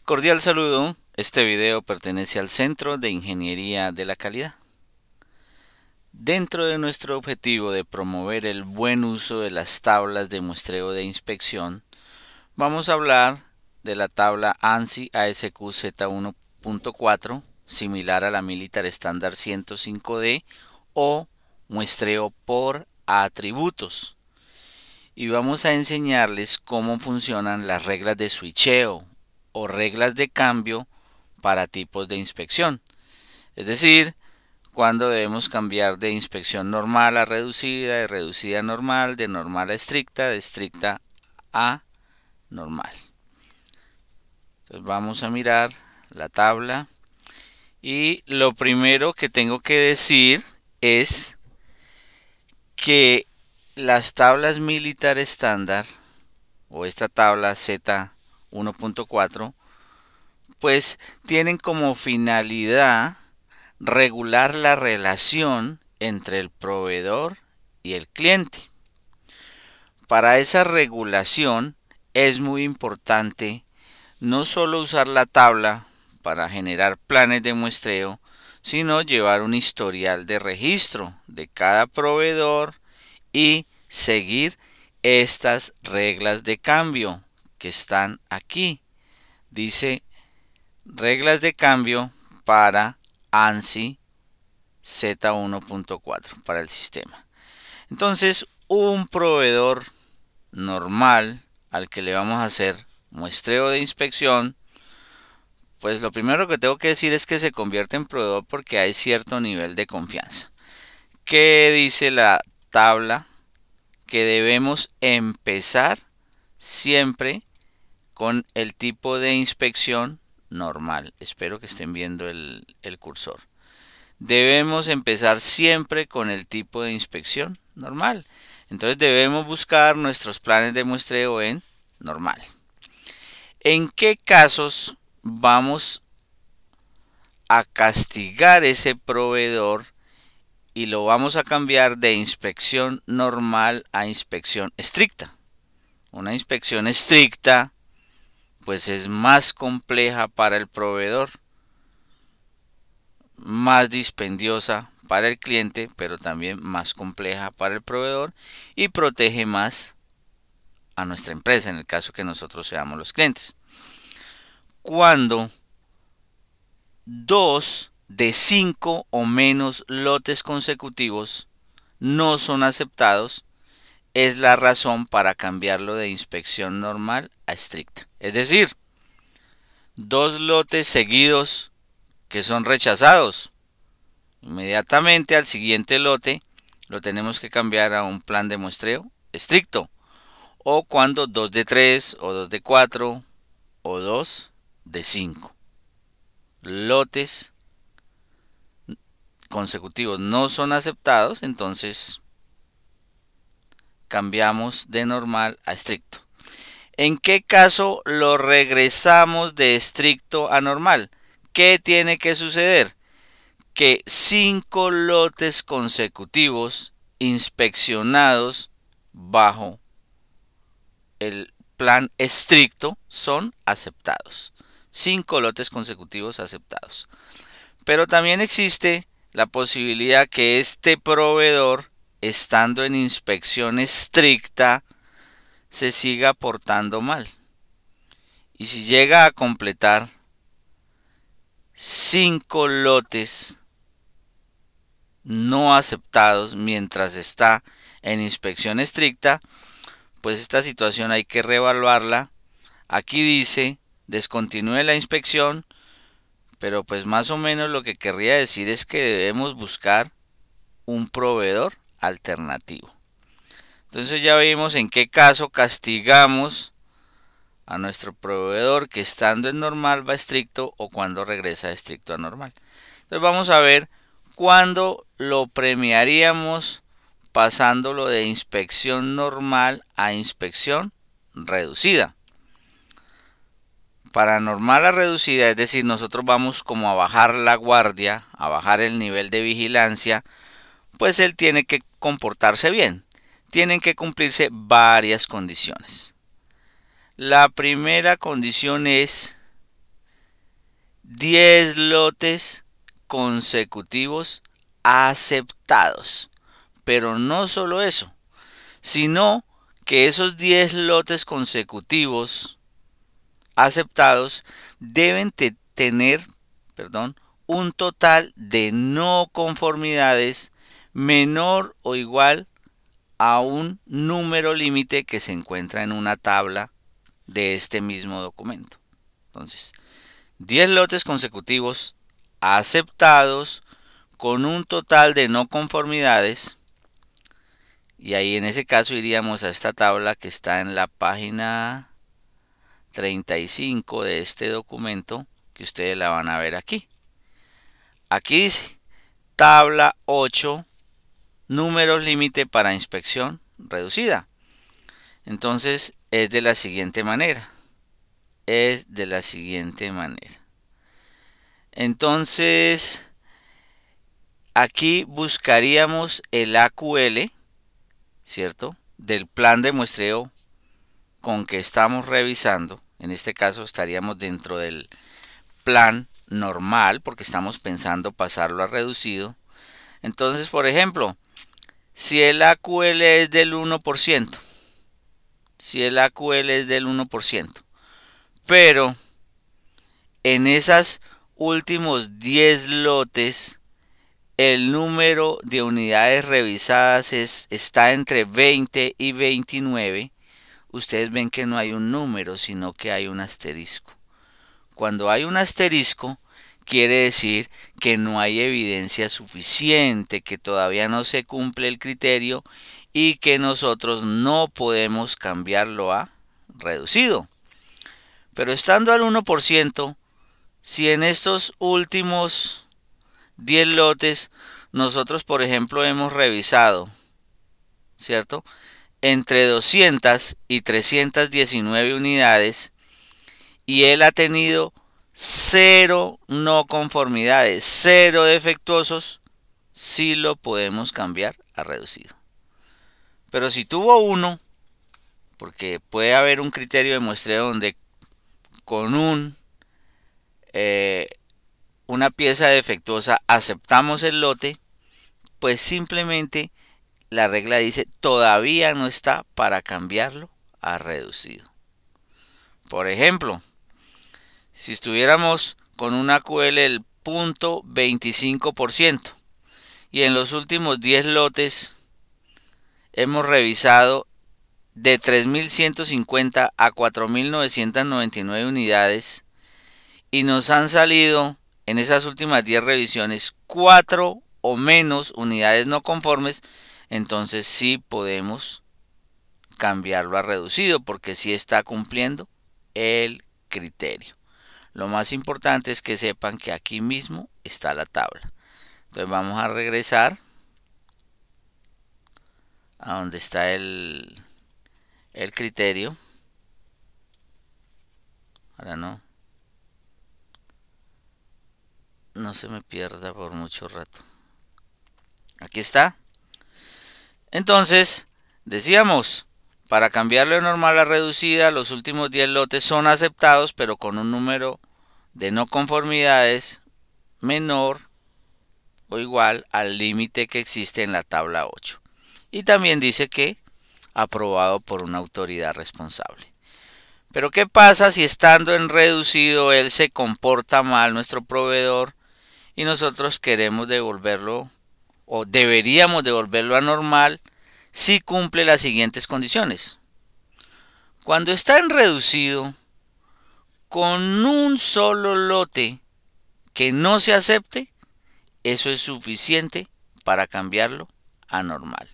Cordial saludo. Este video pertenece al Centro de Ingeniería de la Calidad. Dentro de nuestro objetivo de promover el buen uso de las tablas de muestreo de inspección, vamos a hablar de la tabla ANSI ASQ Z1.4, similar a la Militar Standard 105D o muestreo por atributos. Y vamos a enseñarles cómo funcionan las reglas de switcheo o reglas de cambio para tipos de inspección. Es decir, cuando debemos cambiar de inspección normal a reducida, de reducida a normal, de normal a estricta, de estricta a normal. Entonces vamos a mirar la tabla y lo primero que tengo que decir es que las tablas Militar Standard o esta tabla Z1.4 pues tienen como finalidad regular la relación entre el proveedor y el cliente. Para esa regulación es muy importante no solo usar la tabla para generar planes de muestreo, sino llevar un historial de registro de cada proveedor y seguir estas reglas de cambio que están aquí. Dice reglas de cambio para ANSI Z1.4 para el sistema. Entonces, un proveedor normal al que le vamos a hacer muestreo de inspección, pues lo primero que tengo que decir es que se convierte en proveedor porque hay cierto nivel de confianza. ¿Qué dice la tabla? Que debemos empezar siempre con el tipo de inspección normal. Espero que estén viendo el cursor. Debemos empezar siempre con el tipo de inspección normal. Entonces debemos buscar nuestros planes de muestreo en normal. ¿En qué casos vamos a castigar ese proveedor y lo vamos a cambiar de inspección normal a inspección estricta? Una inspección estricta pues es más compleja para el proveedor, más dispendiosa para el cliente, pero también más compleja para el proveedor y protege más a nuestra empresa en el caso que nosotros seamos los clientes. Cuando 2 de 5 o menos lotes consecutivos no son aceptados, es la razón para cambiarlo de inspección normal a estricta. Es decir, 2 lotes seguidos que son rechazados, inmediatamente al siguiente lote lo tenemos que cambiar a un plan de muestreo estricto. O cuando 2 de 3 o 2 de 4 o 2 de 5 lotes consecutivos no son aceptados, entonces cambiamos de normal a estricto. ¿En qué caso lo regresamos de estricto a normal? ¿Qué tiene que suceder? Que 5 lotes consecutivos inspeccionados bajo el plan estricto son aceptados. 5 lotes consecutivos aceptados. Pero también existe la posibilidad que este proveedor, estando en inspección estricta, se siga portando mal. Y si llega a completar 5 lotes no aceptados mientras está en inspección estricta, pues esta situación hay que reevaluarla. Aquí dice descontinúe la inspección, pero pues más o menos lo que querría decir es que debemos buscar un proveedor alternativo. Entonces ya vimos en qué caso castigamos a nuestro proveedor que estando en normal va a estricto o cuando regresa de estricto a normal. Entonces vamos a ver cuándo lo premiaríamos pasándolo de inspección normal a inspección reducida. Para normal a reducida, es decir, nosotros vamos como a bajar la guardia, a bajar el nivel de vigilancia, pues él tiene que comportarse bien. Tienen que cumplirse varias condiciones. La primera condición es 10 lotes consecutivos aceptados. Pero no solo eso, sino que esos 10 lotes consecutivos aceptados deben tener, un total de no conformidades menor o igual a un número límite que se encuentra en una tabla de este mismo documento. Entonces, 10 lotes consecutivos aceptados con un total de no conformidades, y ahí en ese caso iríamos a esta tabla que está en la página 35 de este documento, que ustedes la van a ver aquí. Aquí dice tabla 8, números límite para inspección reducida. Entonces es de la siguiente manera. Entonces aquí buscaríamos el AQL, ¿cierto? Del plan de muestreo con que estamos revisando. En este caso estaríamos dentro del plan normal porque estamos pensando pasarlo a reducido. Entonces, por ejemplo, si el AQL es del 1%, pero en esos últimos 10 lotes el número de unidades revisadas está entre 20 y 29, ustedes ven que no hay un número, sino que hay un asterisco. Cuando hay un asterisco, quiere decir que no hay evidencia suficiente, que todavía no se cumple el criterio y que nosotros no podemos cambiarlo a reducido. Pero estando al 1%, si en estos últimos 10 lotes nosotros, por ejemplo, hemos revisado, ¿cierto?, entre 200 y 319 unidades y él ha tenido 0 no conformidades, 0 defectuosos, sí lo podemos cambiar a reducido. Pero si tuvo 1, porque puede haber un criterio de muestreo donde con una pieza defectuosa aceptamos el lote, pues simplemente la regla dice todavía no está para cambiarlo a reducido. Por ejemplo, si estuviéramos con una AQL del 0.25% y en los últimos 10 lotes hemos revisado de 3.150 a 4.999 unidades y nos han salido en esas últimas 10 revisiones 4 o menos unidades no conformes, entonces sí podemos cambiarlo a reducido porque sí está cumpliendo el criterio. Lo más importante es que sepan que aquí mismo está la tabla. Entonces vamos a regresar a donde está el criterio. Ahora no se me pierda por mucho rato. Aquí está. Entonces, decíamos, para cambiarlo de normal a reducida, los últimos 10 lotes son aceptados, pero con un número de no conformidades menor o igual al límite que existe en la tabla 8. Y también dice que aprobado por una autoridad responsable. Pero ¿qué pasa si estando en reducido él se comporta mal, nuestro proveedor, y nosotros queremos devolverlo o deberíamos devolverlo a normal si cumple las siguientes condiciones? Cuando está en reducido, con un solo lote que no se acepte, eso es suficiente para cambiarlo a normal.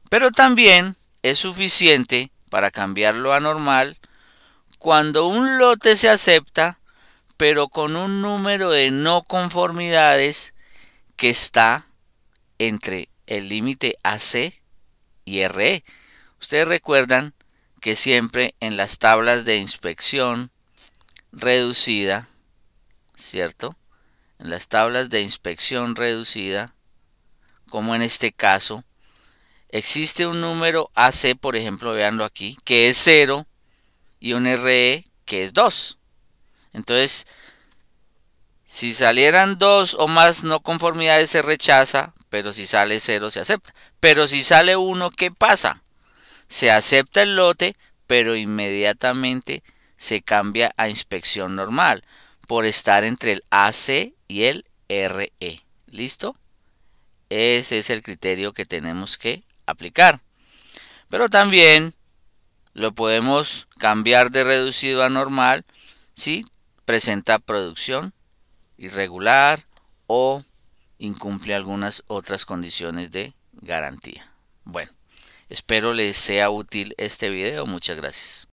Pero también es suficiente para cambiarlo a normal cuando un lote se acepta, pero con un número de no conformidades que está entre el límite AC y RE. Ustedes recuerdan que siempre en las tablas de inspección reducida, ¿cierto? En las tablas de inspección reducida, como en este caso, existe un número AC, por ejemplo, véanlo aquí, que es 0 y un RE que es 2. Entonces, Si salieran dos o más no conformidades se rechaza, pero si sale cero se acepta. Pero si sale uno, ¿qué pasa? Se acepta el lote, pero inmediatamente se cambia a inspección normal por estar entre el AC y el RE. ¿Listo? Ese es el criterio que tenemos que aplicar. Pero también lo podemos cambiar de reducido a normal si presenta producción irregular o incumple algunas otras condiciones de garantía. Bueno, espero les sea útil este video. Muchas gracias.